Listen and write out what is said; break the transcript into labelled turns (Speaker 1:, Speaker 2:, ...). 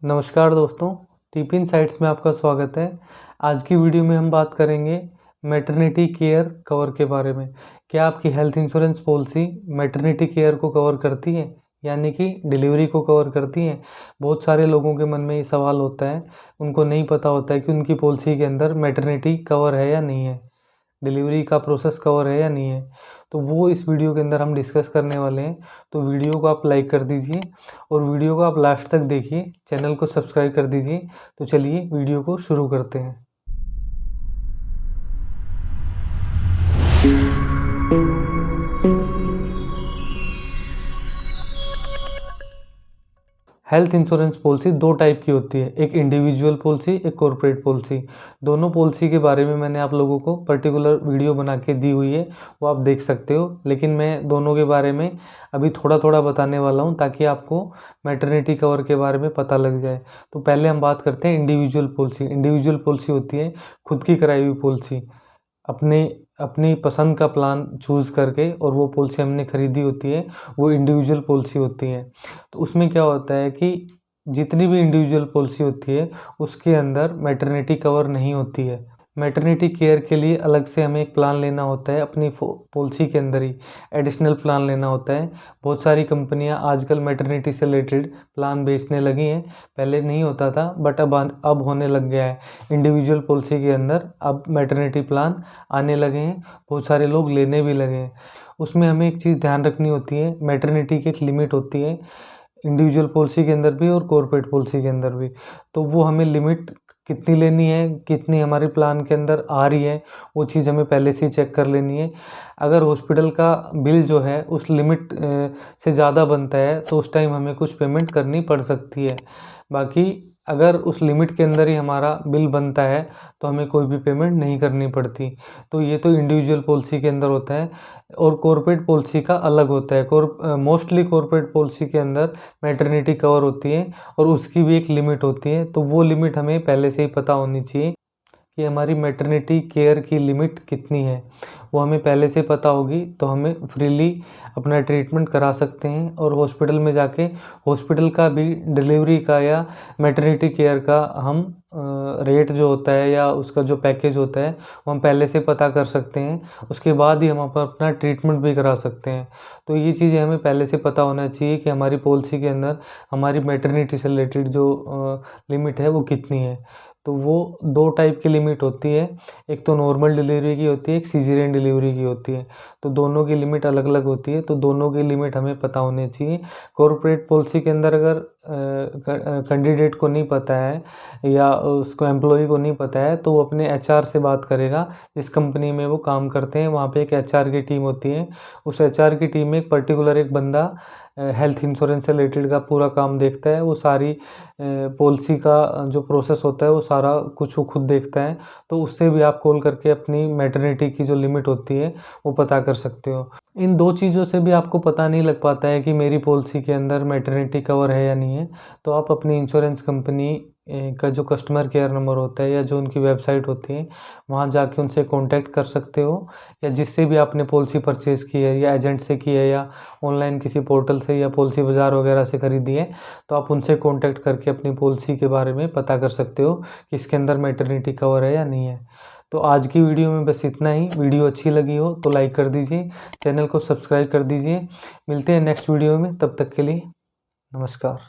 Speaker 1: नमस्कार दोस्तों, टिप इन साइट्स में आपका स्वागत है। आज की वीडियो में हम बात करेंगे मैटरनिटी केयर कवर के बारे में। क्या आपकी health insurance policy maternity care को कवर करती है, यानी कि डिलीवरी को कवर करती है? बहुत सारे लोगों के मन में ये सवाल होता है, उनको नहीं पता होता है कि उनकी पॉलिसी के अंदर मैटरनिटी कवर है या नहीं है, डिलीवरी का प्रोसेस कवर है या नहीं है। तो वो इस वीडियो के अंदर हम डिस्कस करने वाले हैं। तो वीडियो को आप लाइक कर दीजिए और वीडियो को आप लास्ट तक देखिए, चैनल को सब्सक्राइब कर दीजिए। तो चलिए वीडियो को शुरू करते हैं। हेल्थ इंश्योरेंस पॉलिसी दो टाइप की होती है, एक इंडिविजुअल पॉलिसी, एक कॉर्पोरेट पॉलिसी। दोनों पॉलिसी के बारे में मैंने आप लोगों को पर्टिकुलर वीडियो बना के दी हुई है, वो आप देख सकते हो। लेकिन मैं दोनों के बारे में अभी थोड़ा थोड़ा बताने वाला हूँ ताकि आपको मैटरनिटी कवर के बारे में पता लग जाए। तो पहले हम बात करते हैं इंडिविजुअल पॉलिसी। इंडिविजुअल पॉलिसी होती है खुद की कराई हुई पॉलिसी, अपने अपनी पसंद का प्लान चूज़ करके, और वो पॉलिसी हमने ख़रीदी होती है, वो इंडिविजुअल पॉलिसी होती है। तो उसमें क्या होता है कि जितनी भी इंडिविजुअल पॉलिसी होती है उसके अंदर मैटरनिटी कवर नहीं होती है। मैटरनिटी केयर के लिए अलग से हमें एक प्लान लेना होता है, अपनी पॉलिसी के अंदर ही एडिशनल प्लान लेना होता है। बहुत सारी कंपनियां आजकल मैटरनिटी से रिलेटेड प्लान बेचने लगी हैं। पहले नहीं होता था, बट अब होने लग गया है। इंडिविजुअल पॉलिसी के अंदर अब मैटरनिटी प्लान आने लगे हैं, बहुत सारे लोग लेने भी लगे हैं। उसमें हमें एक चीज़ ध्यान रखनी होती है, मैटरनिटी की एक लिमिट होती है इंडिविजुअल पॉलिसी के अंदर भी और कॉर्पोरेट पॉलिसी के अंदर भी। तो वो हमें लिमिट कितनी लेनी है, कितनी हमारे प्लान के अंदर आ रही है, वो चीज़ हमें पहले से ही चेक कर लेनी है। अगर हॉस्पिटल का बिल जो है उस लिमिट से ज़्यादा बनता है तो उस टाइम हमें कुछ पेमेंट करनी पड़ सकती है। बाकी अगर उस लिमिट के अंदर ही हमारा बिल बनता है तो हमें कोई भी पेमेंट नहीं करनी पड़ती। तो ये तो इंडिविजुअल पॉलिसी के अंदर होता है। और कॉर्पोरेट पॉलिसी का अलग होता है। मोस्टली कॉर्पोरेट पॉलिसी के अंदर मैटरनिटी कवर होती है और उसकी भी एक लिमिट होती है। तो वो लिमिट हमें पहले से ही पता होनी चाहिए कि हमारी मैटरनिटी केयर की लिमिट कितनी है। वो हमें पहले से पता होगी तो हमें फ्रीली अपना ट्रीटमेंट करा सकते हैं। और हॉस्पिटल में जाके हॉस्पिटल का भी डिलीवरी का या मैटरनिटी केयर का हम रेट जो होता है या उसका जो पैकेज होता है वो हम पहले से पता कर सकते हैं। उसके बाद ही हम अपना ट्रीटमेंट भी करा सकते हैं। तो ये चीज़ें हमें पहले से पता होना चाहिए कि हमारी पॉलिसी के अंदर हमारी मैटरनिटी से रिलेटेड जो लिमिट है वो कितनी है। तो वो दो टाइप की लिमिट होती है, एक तो नॉर्मल डिलीवरी की होती है, एक सीजरियन डिलीवरी की होती है। तो दोनों की लिमिट अलग अलग होती है, तो दोनों की लिमिट हमें पता होनी चाहिए। कॉर्पोरेट पॉलिसी के अंदर अगर कैंडिडेट को नहीं पता है या उसको एम्प्लॉय को नहीं पता है तो वो अपने एचआर से बात करेगा। जिस कंपनी में वो काम करते हैं वहाँ पे एक एचआर की टीम होती है। उस एचआर की टीम में एक पर्टिकुलर एक बंदा हेल्थ इंश्योरेंस से रिलेटेड का पूरा काम देखता है। वो सारी पॉलिसी का जो प्रोसेस होता है वो सारा कुछ वो खुद देखता है। तो उससे भी आप कॉल करके अपनी मैटरनिटी की जो लिमिट होती है वो पता कर सकते हो। इन दो चीज़ों से भी आपको पता नहीं लग पाता है कि मेरी पॉलिसी के अंदर मैटरनिटी कवर है या नहीं है, तो आप अपनी इंश्योरेंस कंपनी का जो कस्टमर केयर नंबर होता है या जो उनकी वेबसाइट होती है वहाँ जाके उनसे कांटेक्ट कर सकते हो। या जिससे भी आपने पॉलिसी परचेज़ की है, या एजेंट से की है, या ऑनलाइन किसी पोर्टल से या पॉलिसी बाज़ार वगैरह से ख़रीदी है, तो आप उनसे कांटेक्ट करके अपनी पॉलिसी के बारे में पता कर सकते हो कि इसके अंदर मैटरनिटी कवर है या नहीं है। तो आज की वीडियो में बस इतना ही। वीडियो अच्छी लगी हो तो लाइक कर दीजिए, चैनल को सब्सक्राइब कर दीजिए। मिलते हैं नेक्स्ट वीडियो में, तब तक के लिए नमस्कार।